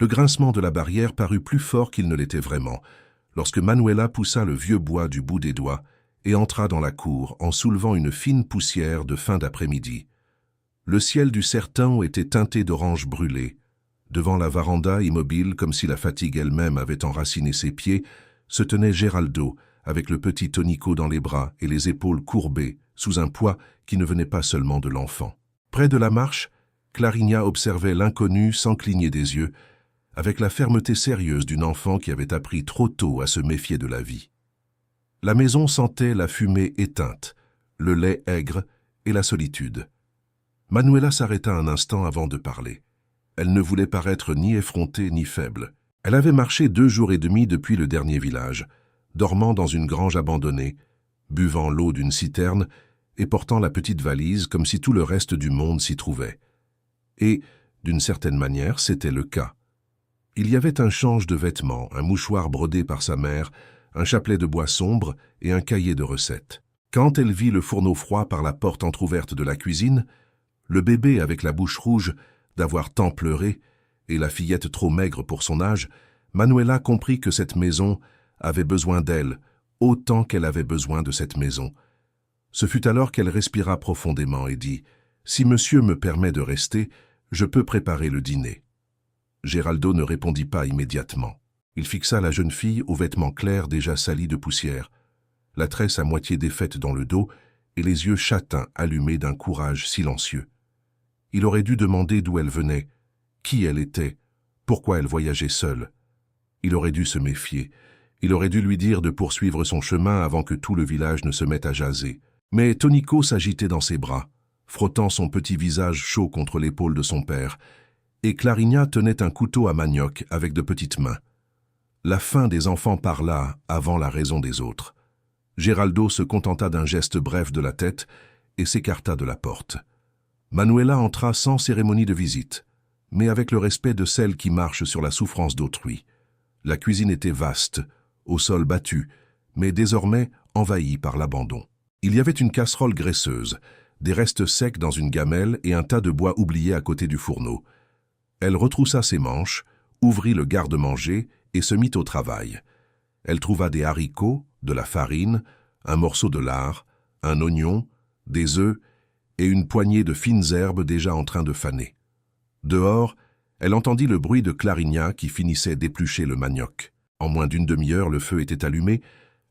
Le grincement de la barrière parut plus fort qu'il ne l'était vraiment, lorsque Manuela poussa le vieux bois du bout des doigts et entra dans la cour en soulevant une fine poussière de fin d'après-midi. Le ciel du sertão était teinté d'orange brûlé. Devant la véranda, immobile comme si la fatigue elle-même avait enraciné ses pieds, se tenait Geraldo, avec le petit Tonico dans les bras et les épaules courbées, sous un poids qui ne venait pas seulement de l'enfant. Près de la marche, Clarinha observait l'inconnu sans cligner des yeux, avec la fermeté sérieuse d'une enfant qui avait appris trop tôt à se méfier de la vie. La maison sentait la fumée éteinte, le lait aigre et la solitude. Manuela s'arrêta un instant avant de parler. Elle ne voulait paraître ni effrontée ni faible. Elle avait marché 2 jours et demi depuis le dernier village, dormant dans une grange abandonnée, buvant l'eau d'une citerne et portant la petite valise comme si tout le reste du monde s'y trouvait. Et, d'une certaine manière, c'était le cas. Il y avait un change de vêtements, un mouchoir brodé par sa mère, un chapelet de bois sombre et un cahier de recettes. Quand elle vit le fourneau froid par la porte entr'ouverte de la cuisine, le bébé avec la bouche rouge d'avoir tant pleuré et la fillette trop maigre pour son âge, Manuela comprit que cette maison avait besoin d'elle autant qu'elle avait besoin de cette maison. Ce fut alors qu'elle respira profondément et dit « Si monsieur me permet de rester, je peux préparer le dîner. » Geraldo ne répondit pas immédiatement. Il fixa la jeune fille aux vêtements clairs déjà salis de poussière, la tresse à moitié défaite dans le dos et les yeux châtains allumés d'un courage silencieux. Il aurait dû demander d'où elle venait, qui elle était, pourquoi elle voyageait seule. Il aurait dû se méfier. Il aurait dû lui dire de poursuivre son chemin avant que tout le village ne se mette à jaser. Mais Tonico s'agitait dans ses bras, frottant son petit visage chaud contre l'épaule de son père, et Clarinha tenait un couteau à manioc avec de petites mains. La faim des enfants parla avant la raison des autres. Geraldo se contenta d'un geste bref de la tête et s'écarta de la porte. Manuela entra sans cérémonie de visite, mais avec le respect de celle qui marche sur la souffrance d'autrui. La cuisine était vaste, au sol battu, mais désormais envahie par l'abandon. Il y avait une casserole graisseuse, des restes secs dans une gamelle et un tas de bois oublié à côté du fourneau. Elle retroussa ses manches, ouvrit le garde-manger et se mit au travail. Elle trouva des haricots, de la farine, un morceau de lard, un oignon, des œufs et une poignée de fines herbes déjà en train de faner. Dehors, elle entendit le bruit de Clarinha qui finissait d'éplucher le manioc. En moins d'une demi-heure, le feu était allumé,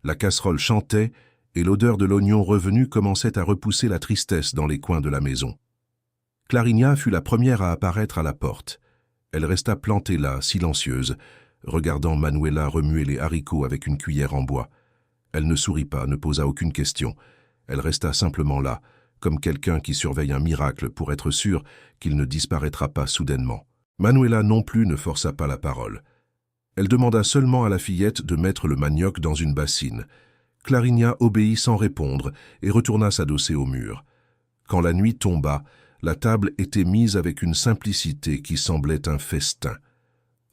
la casserole chantait et l'odeur de l'oignon revenu commençait à repousser la tristesse dans les coins de la maison. Clarinha fut la première à apparaître à la porte. Elle resta plantée là, silencieuse, regardant Manuela remuer les haricots avec une cuillère en bois. Elle ne sourit pas, ne posa aucune question. Elle resta simplement là, comme quelqu'un qui surveille un miracle pour être sûr qu'il ne disparaîtra pas soudainement. Manuela non plus ne força pas la parole. Elle demanda seulement à la fillette de mettre le manioc dans une bassine. Clarinha obéit sans répondre et retourna s'adosser au mur. Quand la nuit tomba, la table était mise avec une simplicité qui semblait un festin.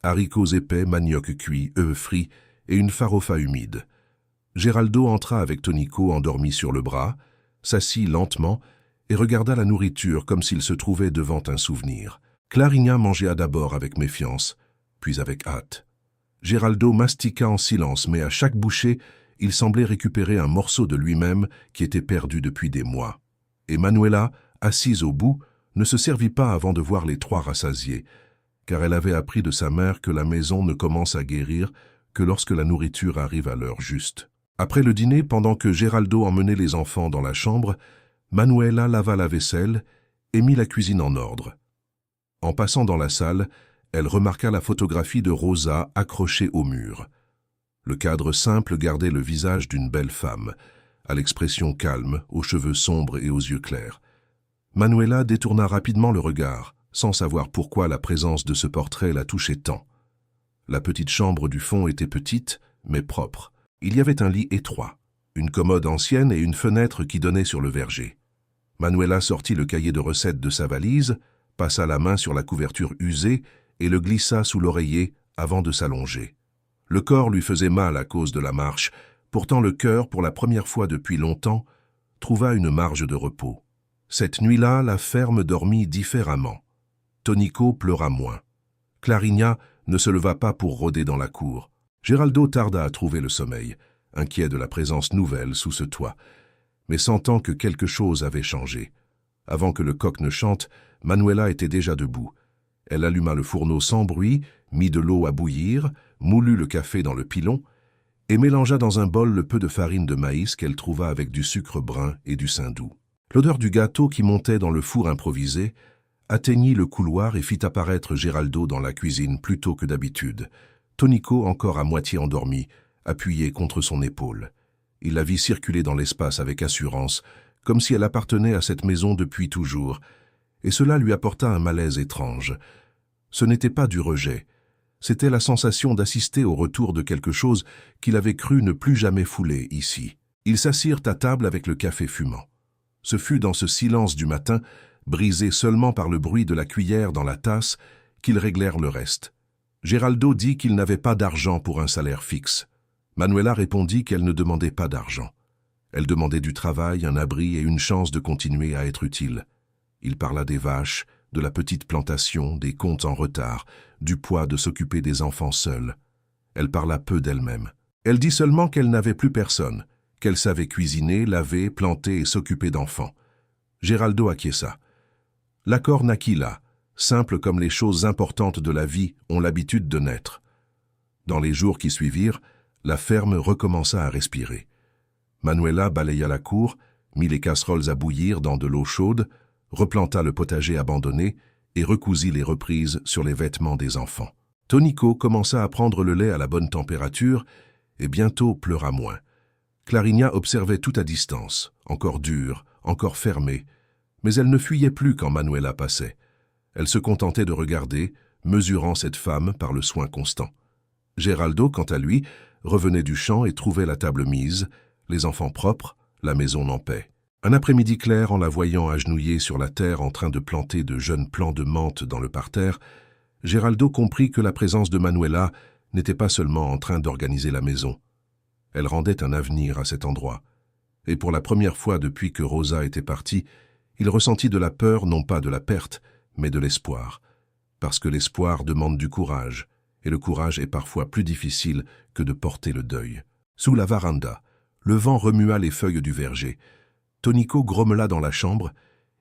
Haricots épais, manioc cuit, œufs frits et une farofa humide. Geraldo entra avec Tonico endormi sur le bras, s'assit lentement et regarda la nourriture comme s'il se trouvait devant un souvenir. Clarinha mangea d'abord avec méfiance, puis avec hâte. Geraldo mastiqua en silence, mais à chaque bouchée, il semblait récupérer un morceau de lui-même qui était perdu depuis des mois. Et Manuela, assise au bout, ne se servit pas avant de voir les 3 rassasiés, car elle avait appris de sa mère que la maison ne commence à guérir que lorsque la nourriture arrive à l'heure juste. Après le dîner, pendant que Geraldo emmenait les enfants dans la chambre, Manuela lava la vaisselle et mit la cuisine en ordre. En passant dans la salle, elle remarqua la photographie de Rosa accrochée au mur. Le cadre simple gardait le visage d'une belle femme, à l'expression calme, aux cheveux sombres et aux yeux clairs. Manuela détourna rapidement le regard, sans savoir pourquoi la présence de ce portrait la touchait tant. La petite chambre du fond était petite, mais propre. Il y avait un lit étroit, une commode ancienne et une fenêtre qui donnait sur le verger. Manuela sortit le cahier de recettes de sa valise, passa la main sur la couverture usée et le glissa sous l'oreiller avant de s'allonger. Le corps lui faisait mal à cause de la marche, pourtant le cœur, pour la première fois depuis longtemps, trouva une marge de repos. Cette nuit-là, la ferme dormit différemment. Tonico pleura moins. Clarinha ne se leva pas pour rôder dans la cour. Geraldo tarda à trouver le sommeil, inquiet de la présence nouvelle sous ce toit, mais sentant que quelque chose avait changé. Avant que le coq ne chante, Manuela était déjà debout. Elle alluma le fourneau sans bruit, mit de l'eau à bouillir, moulut le café dans le pilon et mélangea dans un bol le peu de farine de maïs qu'elle trouva avec du sucre brun et du saindoux. L'odeur du gâteau qui montait dans le four improvisé atteignit le couloir et fit apparaître Geraldo dans la cuisine plus tôt que d'habitude. Tonico, encore à moitié endormi, appuyé contre son épaule. Il la vit circuler dans l'espace avec assurance, comme si elle appartenait à cette maison depuis toujours, et cela lui apporta un malaise étrange. Ce n'était pas du rejet, c'était la sensation d'assister au retour de quelque chose qu'il avait cru ne plus jamais fouler ici. Ils s'assirent à table avec le café fumant. Ce fut dans ce silence du matin, brisé seulement par le bruit de la cuillère dans la tasse, qu'ils réglèrent le reste. Geraldo dit qu'il n'avait pas d'argent pour un salaire fixe. Manuela répondit qu'elle ne demandait pas d'argent. Elle demandait du travail, un abri et une chance de continuer à être utile. Il parla des vaches, de la petite plantation, des comptes en retard, du poids de s'occuper des enfants seuls. Elle parla peu d'elle-même. Elle dit seulement qu'elle n'avait plus personne, qu'elle savait cuisiner, laver, planter et s'occuper d'enfants. Geraldo acquiesça. L'accord naquit là, simple comme les choses importantes de la vie ont l'habitude de naître. Dans les jours qui suivirent, la ferme recommença à respirer. Manuela balaya la cour, mit les casseroles à bouillir dans de l'eau chaude, replanta le potager abandonné et recousit les reprises sur les vêtements des enfants. Tonico commença à prendre le lait à la bonne température et bientôt pleura moins. Clarinha observait tout à distance, encore dure, encore fermée, mais elle ne fuyait plus quand Manuela passait. Elle se contentait de regarder, mesurant cette femme par le soin constant. Geraldo, quant à lui, revenait du champ et trouvait la table mise, les enfants propres, la maison en paix. Un après-midi clair, en la voyant agenouillée sur la terre en train de planter de jeunes plants de menthe dans le parterre, Geraldo comprit que la présence de Manuela n'était pas seulement en train d'organiser la maison. Elle rendait un avenir à cet endroit. Et pour la première fois depuis que Rosa était partie, il ressentit de la peur, non pas de la perte, mais de l'espoir. Parce que l'espoir demande du courage, et le courage est parfois plus difficile que de porter le deuil. Sous la varanda, le vent remua les feuilles du verger. Tonico grommela dans la chambre,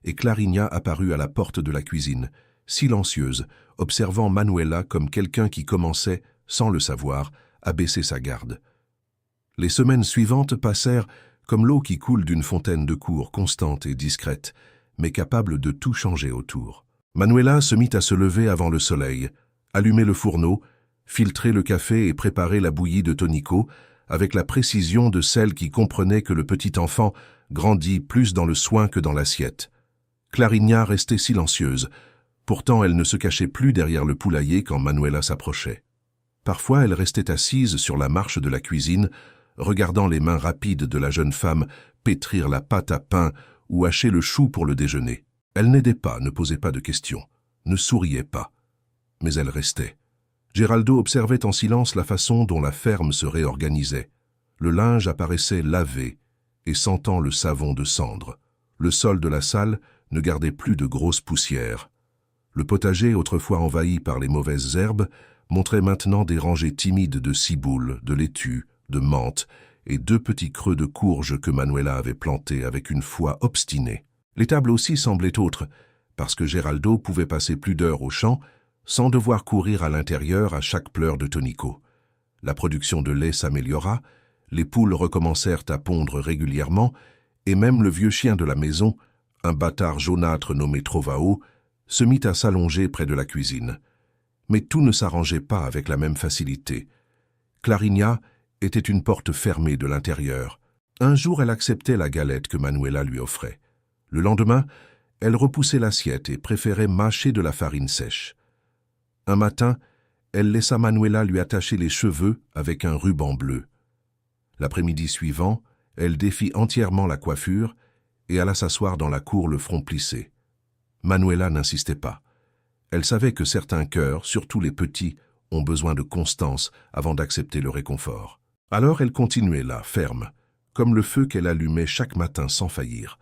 et Clarinha apparut à la porte de la cuisine, silencieuse, observant Manuela comme quelqu'un qui commençait, sans le savoir, à baisser sa garde. Les semaines suivantes passèrent comme l'eau qui coule d'une fontaine de cour, constante et discrète, mais capable de tout changer autour. Manuela se mit à se lever avant le soleil, allumer le fourneau, filtrer le café et préparer la bouillie de Tonico, avec la précision de celle qui comprenait que le petit enfant grandit plus dans le soin que dans l'assiette. Clarinha restait silencieuse. Pourtant, elle ne se cachait plus derrière le poulailler quand Manuela s'approchait. Parfois, elle restait assise sur la marche de la cuisine, regardant les mains rapides de la jeune femme pétrir la pâte à pain ou hacher le chou pour le déjeuner. Elle n'aidait pas, ne posait pas de questions, ne souriait pas. Mais elle restait. Geraldo observait en silence la façon dont la ferme se réorganisait. Le linge apparaissait lavé et sentant le savon de cendre. Le sol de la salle ne gardait plus de grosses poussières. Le potager, autrefois envahi par les mauvaises herbes, montrait maintenant des rangées timides de ciboules, de laitues, de menthe et 2 petits creux de courges que Manuela avait plantés avec une foi obstinée. Les tables aussi semblaient autres, parce que Geraldo pouvait passer plus d'heures au champ sans devoir courir à l'intérieur à chaque pleur de Tonico. La production de lait s'améliora, les poules recommencèrent à pondre régulièrement, et même le vieux chien de la maison, un bâtard jaunâtre nommé Trovao, se mit à s'allonger près de la cuisine. Mais tout ne s'arrangeait pas avec la même facilité. Clarinha était une porte fermée de l'intérieur. Un jour, elle acceptait la galette que Manuela lui offrait. Le lendemain, elle repoussait l'assiette et préférait mâcher de la farine sèche. Un matin, elle laissa Manuela lui attacher les cheveux avec un ruban bleu. L'après-midi suivant, elle défit entièrement la coiffure et alla s'asseoir dans la cour le front plissé. Manuela n'insistait pas. Elle savait que certains cœurs, surtout les petits, ont besoin de constance avant d'accepter le réconfort. Alors elle continuait là, ferme, comme le feu qu'elle allumait chaque matin sans faillir.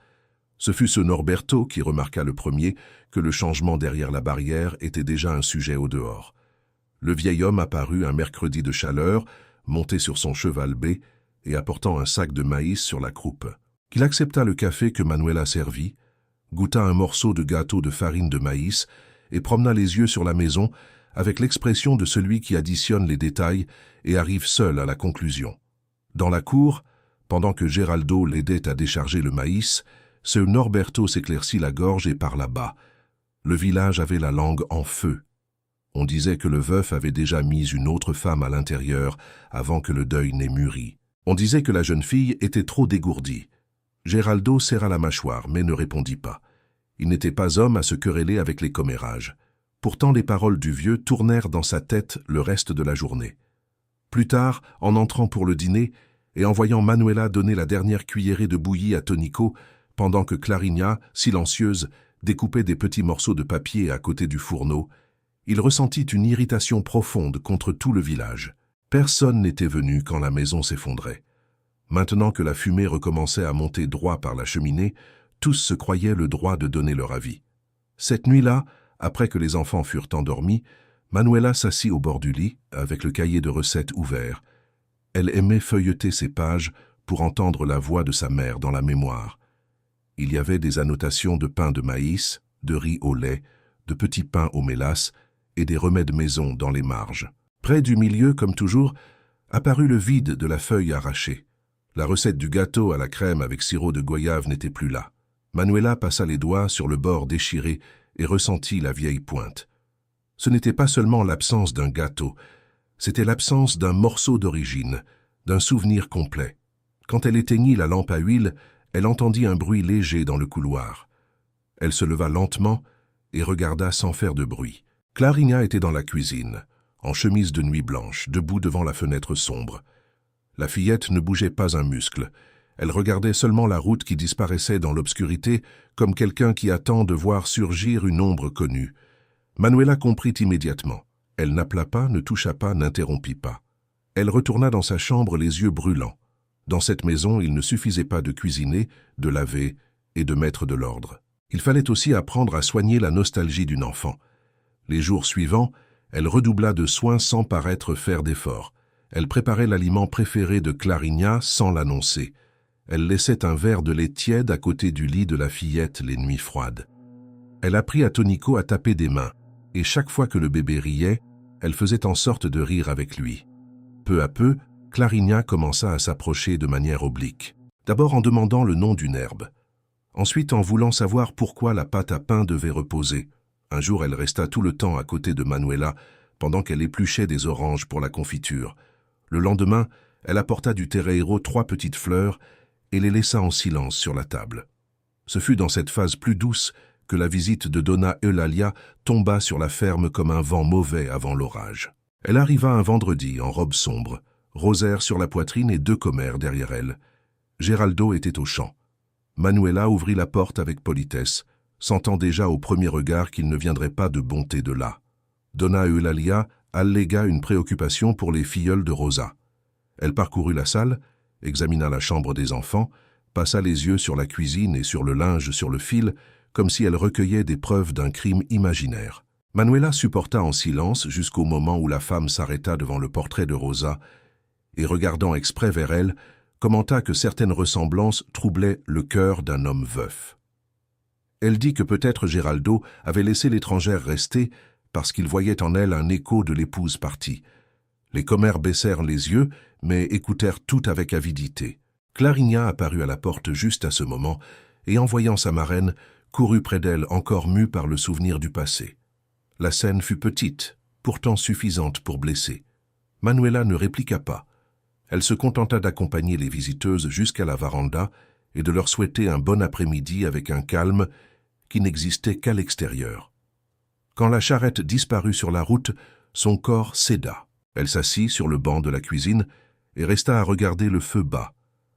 Ce fut ce Norberto qui remarqua le premier que le changement derrière la barrière était déjà un sujet au dehors. Le vieil homme apparut un mercredi de chaleur, monté sur son cheval bai et apportant un sac de maïs sur la croupe. Il accepta le café que Manuela servit, goûta un morceau de gâteau de farine de maïs et promena les yeux sur la maison avec l'expression de celui qui additionne les détails et arrive seul à la conclusion. Dans la cour, pendant que Geraldo l'aidait à décharger le maïs, ce Norberto s'éclaircit la gorge et parla bas. Le village avait la langue en feu. On disait que le veuf avait déjà mis une autre femme à l'intérieur avant que le deuil n'ait mûri. On disait que la jeune fille était trop dégourdie. Geraldo serra la mâchoire, mais ne répondit pas. Il n'était pas homme à se quereller avec les commérages. Pourtant les paroles du vieux tournèrent dans sa tête le reste de la journée. Plus tard, en entrant pour le dîner, et en voyant Manuela donner la dernière cuillerée de bouillie à Tonico, pendant que Clarinha, silencieuse, découpait des petits morceaux de papier à côté du fourneau, il ressentit une irritation profonde contre tout le village. Personne n'était venu quand la maison s'effondrait. Maintenant que la fumée recommençait à monter droit par la cheminée, tous se croyaient le droit de donner leur avis. Cette nuit-là, après que les enfants furent endormis, Manuela s'assit au bord du lit, avec le cahier de recettes ouvert. Elle aimait feuilleter ses pages pour entendre la voix de sa mère dans la mémoire. Il y avait des annotations de pain de maïs, de riz au lait, de petits pains aux mélasses et des remèdes maison dans les marges. Près du milieu, comme toujours, apparut le vide de la feuille arrachée. La recette du gâteau à la crème avec sirop de goyave n'était plus là. Manuela passa les doigts sur le bord déchiré et ressentit la vieille pointe. Ce n'était pas seulement l'absence d'un gâteau, c'était l'absence d'un morceau d'origine, d'un souvenir complet. Quand elle éteignit la lampe à huile, elle entendit un bruit léger dans le couloir. Elle se leva lentement et regarda sans faire de bruit. Clarinha était dans la cuisine, en chemise de nuit blanche, debout devant la fenêtre sombre. La fillette ne bougeait pas un muscle. Elle regardait seulement la route qui disparaissait dans l'obscurité, comme quelqu'un qui attend de voir surgir une ombre connue. Manuela comprit immédiatement. Elle n'appela pas, ne toucha pas, n'interrompit pas. Elle retourna dans sa chambre les yeux brûlants. Dans cette maison, il ne suffisait pas de cuisiner, de laver et de mettre de l'ordre. Il fallait aussi apprendre à soigner la nostalgie d'une enfant. Les jours suivants, elle redoubla de soins sans paraître faire d'efforts. Elle préparait l'aliment préféré de Clarinha sans l'annoncer. Elle laissait un verre de lait tiède à côté du lit de la fillette les nuits froides. Elle apprit à Tonico à taper des mains, et chaque fois que le bébé riait, elle faisait en sorte de rire avec lui. Peu à peu, Clarinha commença à s'approcher de manière oblique. D'abord en demandant le nom d'une herbe. Ensuite en voulant savoir pourquoi la pâte à pain devait reposer. Un jour, elle resta tout le temps à côté de Manuela, pendant qu'elle épluchait des oranges pour la confiture. Le lendemain, elle apporta du terreiro 3 petites fleurs et les laissa en silence sur la table. Ce fut dans cette phase plus douce que la visite de Donna Eulalia tomba sur la ferme comme un vent mauvais avant l'orage. Elle arriva un vendredi en robe sombre, rosaire sur la poitrine et 2 commères derrière elle. Geraldo était au champ. Manuela ouvrit la porte avec politesse, sentant déjà au premier regard qu'il ne viendrait pas de bonté de là. Donna Eulalia allégua une préoccupation pour les filleuls de Rosa. Elle parcourut la salle, examina la chambre des enfants, passa les yeux sur la cuisine et sur le linge sur le fil, comme si elle recueillait des preuves d'un crime imaginaire. Manuela supporta en silence jusqu'au moment où la femme s'arrêta devant le portrait de Rosa et, regardant exprès vers elle, commenta que certaines ressemblances troublaient le cœur d'un homme veuf. Elle dit que peut-être Geraldo avait laissé l'étrangère rester parce qu'il voyait en elle un écho de l'épouse partie. Les commères baissèrent les yeux, mais écoutèrent tout avec avidité. Clarinha apparut à la porte juste à ce moment, et en voyant sa marraine, courut près d'elle encore mue par le souvenir du passé. La scène fut petite, pourtant suffisante pour blesser. Manuela ne répliqua pas. Elle se contenta d'accompagner les visiteuses jusqu'à la véranda et de leur souhaiter un bon après-midi avec un calme qui n'existait qu'à l'extérieur. Quand la charrette disparut sur la route, son corps céda. Elle s'assit sur le banc de la cuisine et resta à regarder le feu bas,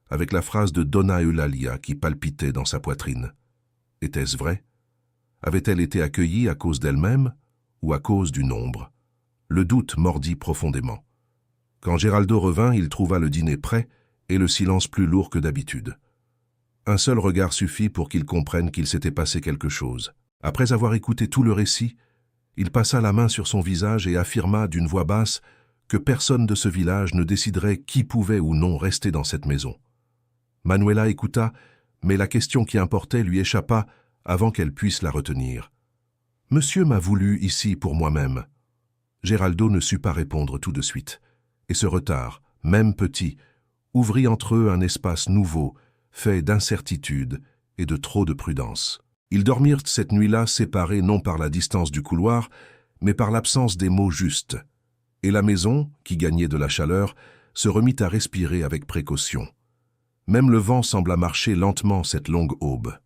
avec la phrase de Donna Eulalia qui palpitait dans sa poitrine. Était-ce vrai? Avait-elle été accueillie à cause d'elle-même ou à cause d'une ombre? Le doute mordit profondément. Quand Geraldo revint, il trouva le dîner prêt et le silence plus lourd que d'habitude. Un seul regard suffit pour qu'il comprenne qu'il s'était passé quelque chose. Après avoir écouté tout le récit, Il passa la main sur son visage et affirma d'une voix basse que personne de ce village ne déciderait qui pouvait ou non rester dans cette maison. Manuela écouta, mais la question qui importait lui échappa avant qu'elle puisse la retenir. « Monsieur m'a voulu ici pour moi-même. » Geraldo ne sut pas répondre tout de suite, et ce retard, même petit, ouvrit entre eux un espace nouveau, fait d'incertitude et de trop de prudence. Ils dormirent cette nuit-là séparés non par la distance du couloir, mais par l'absence des mots justes. Et la maison, qui gagnait de la chaleur, se remit à respirer avec précaution. Même le vent sembla marcher lentement cette longue aube.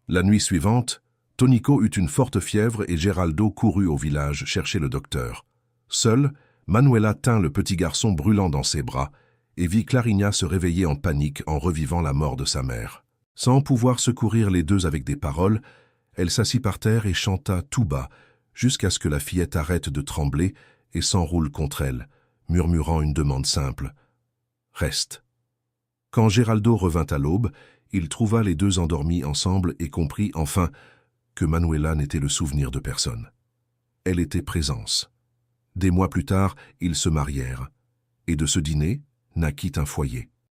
La nuit suivante, Tonico eut une forte fièvre et Geraldo courut au village chercher le docteur. Seule, Manuela tint le petit garçon brûlant dans ses bras et vit Clarinha se réveiller en panique en revivant la mort de sa mère. Sans pouvoir secourir les deux avec des paroles, elle s'assit par terre et chanta tout bas, jusqu'à ce que la fillette arrête de trembler et s'enroule contre elle, murmurant une demande simple. « Reste ». Quand Geraldo revint à l'aube, il trouva les deux endormis ensemble et comprit enfin que Manuela n'était le souvenir de personne. Elle était présence. Des mois plus tard, ils se marièrent, et de ce dîner naquit un foyer.